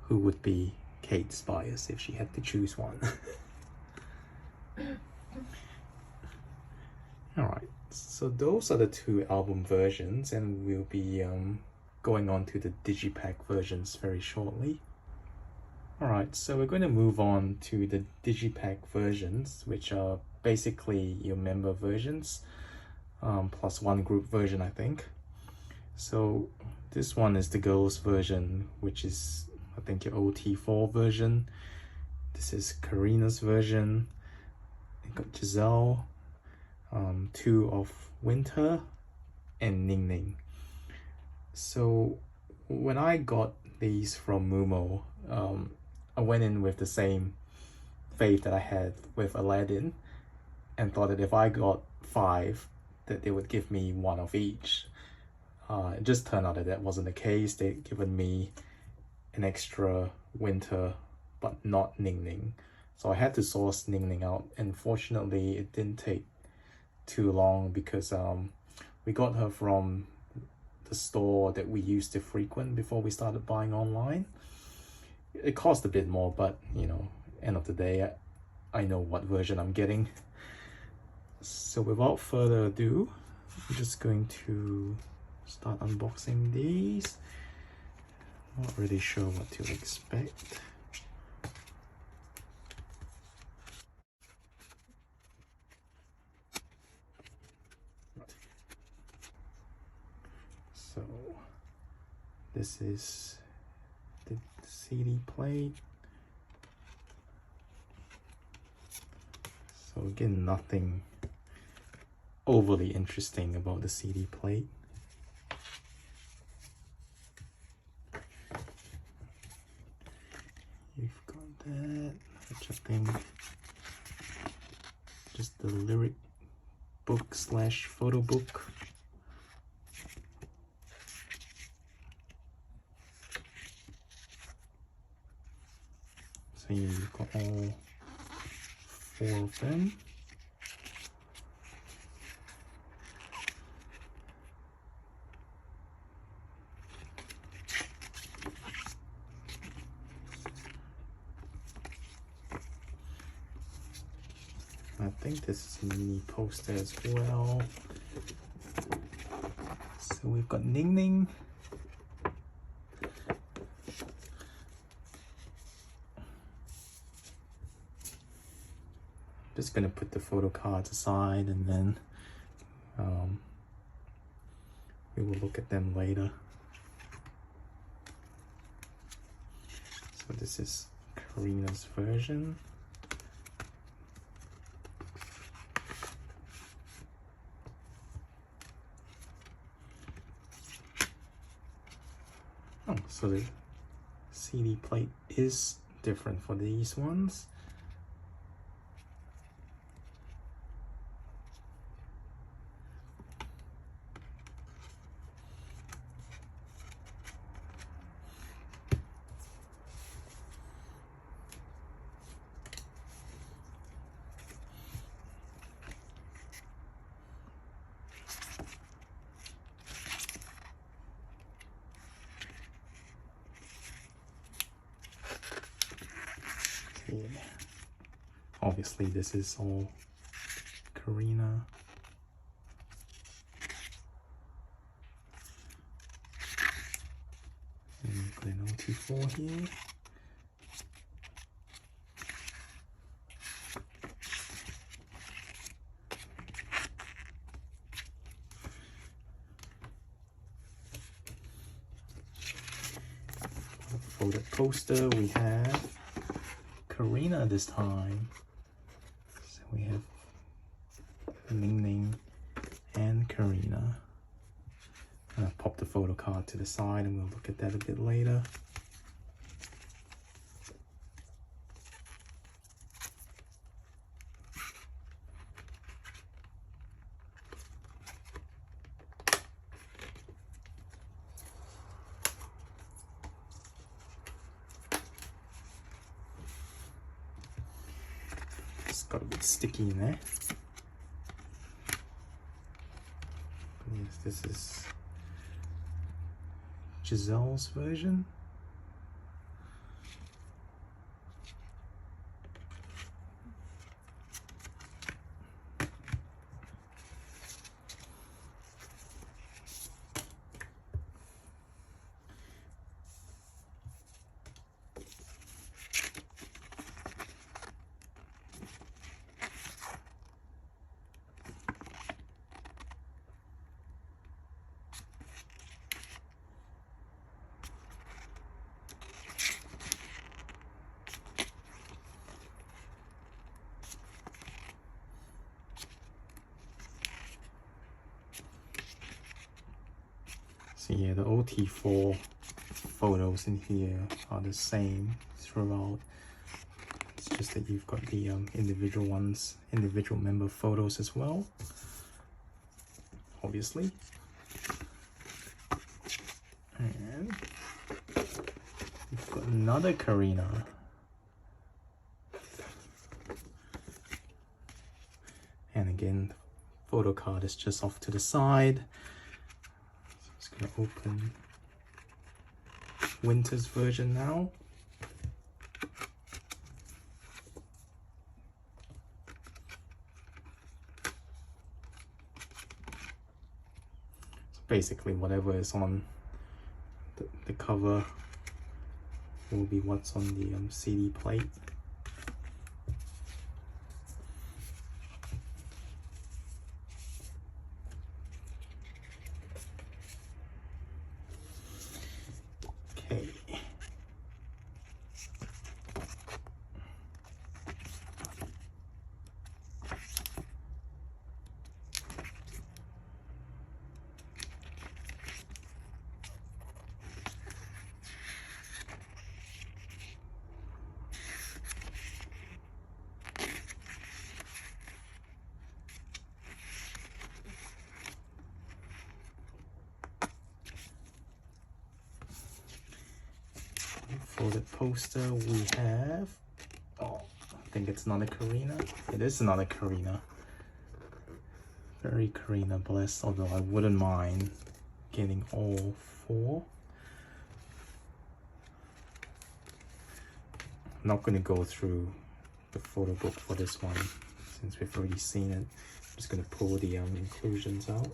Who would be Kate's bias if she had to choose one? Alright, so those are the two album versions, and we'll be going on to the digipack versions very shortly. Alright, so we're going to move on to the digipack versions, which are basically your member versions, plus one group version, I think. So this one is the girls version, which is, I think, your OT4 version. This is Karina's version. You got Giselle, 2 of Winter, and Ning Ning. So when I got these from Mumo, I went in with the same faith that I had with Aladdin, and thought that if I got 5, that they would give me 1 of each. It just turned out that that wasn't the case. They'd given me an extra Winter, but not Ning Ning. So I had to source Ning Ning out, and fortunately it didn't take too long, because we got her from the store that we used to frequent before we started buying online. It cost a bit more, but you know, end of the day, I know what version I'm getting. So without further ado, I'm just going to start unboxing these. Not really sure what to expect. So this is the CD plate. So again, nothing overly interesting about the CD plate. You've got that, which I think just the lyric book slash photo book. So you've got all 4 of them. I think this is a mini poster as well. So we've got Ning Ning. Just gonna put the photo cards aside, and then we will look at them later. So this is Karina's version. Oh, so the CD plate is different for these ones. Obviously this is all Karina. And got an OT4 here. For the poster we have Karina this time. So we have NMIXX and Karina. I'll pop the photo card to the side and we'll look at that a bit later. It's got a bit sticky in there. Yes, this is Giselle's version. So yeah, the OT4 photos in here are the same throughout. It's just that you've got the individual ones, individual member photos as well, obviously. And we've got another Karina. And again, photo card is just off to the side. Gonna open Winter's version now. So basically whatever is on the cover will be what's on the CD plate. For the poster we have, oh, I think it's not a Karina. It is not a Karina. Very Karina blessed, although I wouldn't mind getting all four. I'm not going to go through the photo book for this one since we've already seen it. I'm just going to pull the inclusions out.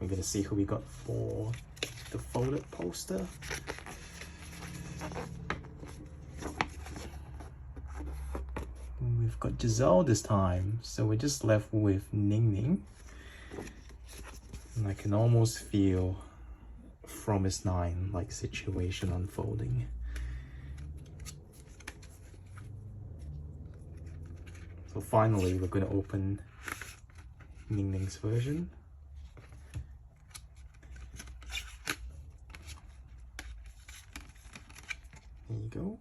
We're going to see who we got for the folded poster. We've got Giselle this time, so we're just left with NMIXX. And I can almost feel Promise 9 like situation unfolding. So finally we're going to open NMIXX's version. There you go.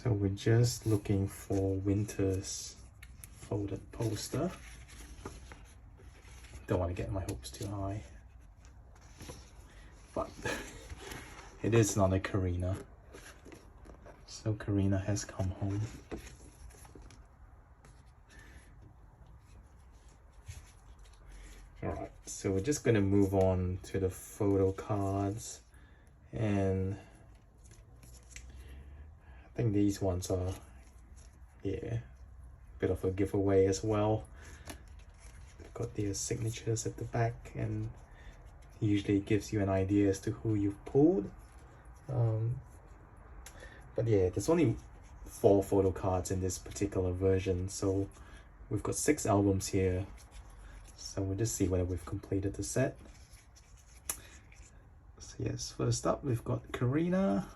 So we're just looking for winter's folded poster. Don't want to get my hopes too high, but it is not a Karina. So Karina has come home. Alright, so we're just gonna move on to the photo cards, and I think these ones are, yeah, a bit of a giveaway as well. They've got their signatures at the back, and usually it gives you an idea as to who you've pulled. But yeah, there's only 4 photo cards in this particular version, so we've got 6 albums here. So we'll just see whether we've completed the set. So yes, first up we've got Karina.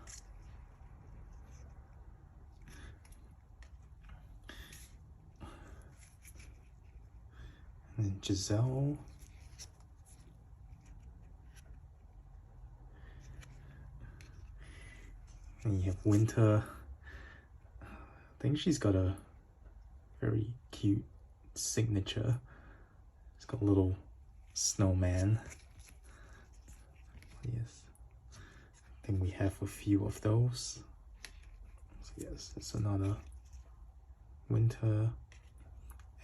And then Giselle. And you have Winter. I think she's got a very cute signature. It's got a little snowman. Yes, I think we have a few of those. So yes, it's another Winter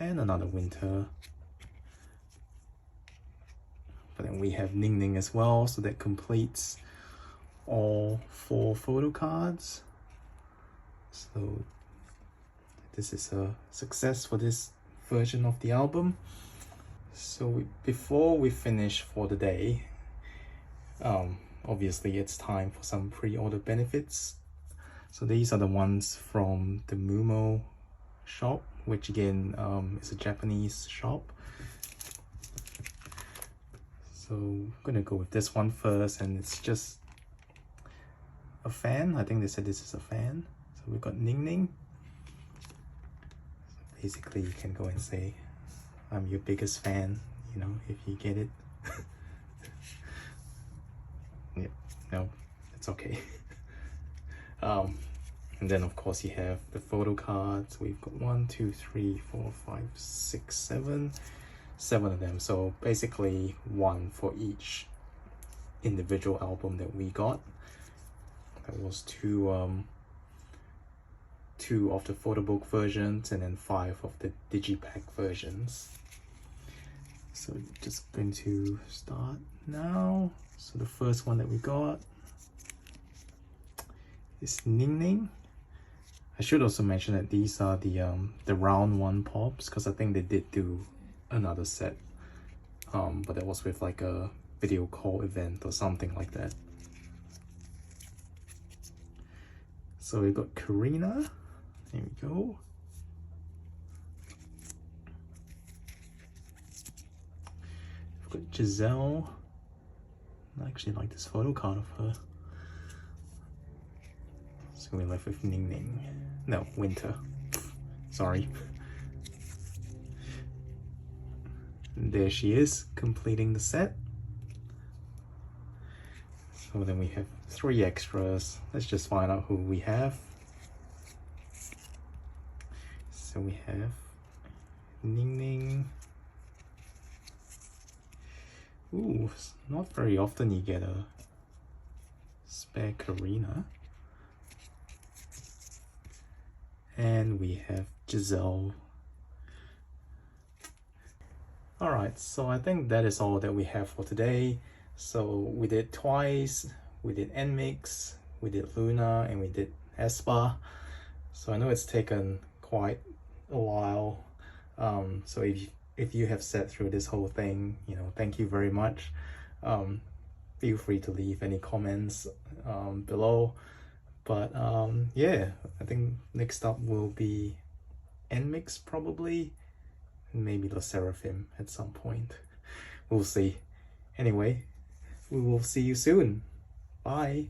and another Winter. But then we have Ning Ning as well, so that completes all 4 photo cards. So this is a success for this version of the album. So before we finish for the day, obviously it's time for some pre-order benefits. So these are the ones from the Mumo shop, which again is a Japanese shop. So I'm gonna go with this one first, and it's just a fan. I think they said this is a fan. So we've got Ning Ning. So basically you can go and say, I'm your biggest fan, you know, if you get it. Yep, no, it's okay. And then of course you have the photo cards. We've got 1, 2, 3, 4, 5, 6, 7 of them. So basically 1 for each individual album that we got. That was 2 of the photo book versions, and then 5 of the digipack versions. So just going to start now. So the first one that we got is Ning Ning. I should also mention that these are the round 1 pops, because I think they did do another set, but that was with like a video call event or something like that. So we got Karina. There we go. We've got Giselle. I actually like this photo card of her. So we're left with Ning Ning. No, Winter. Sorry. And there she is, completing the set. So then we have 3 extras. Let's just find out who we have. So we have Ning Ning. Ooh, not very often you get a spare Karina. And we have Giselle. Alright, so I think that is all that we have for today. So we did Twice, we did NMIXX, we did Loona, and we did Aespa. So I know it's taken quite a while. So if you have sat through this whole thing, you know, thank you very much. Feel free to leave any comments below. But yeah, I think next up will be NMIXX probably, and maybe the Seraphim at some point. We'll see. Anyway, we will see you soon. Bye.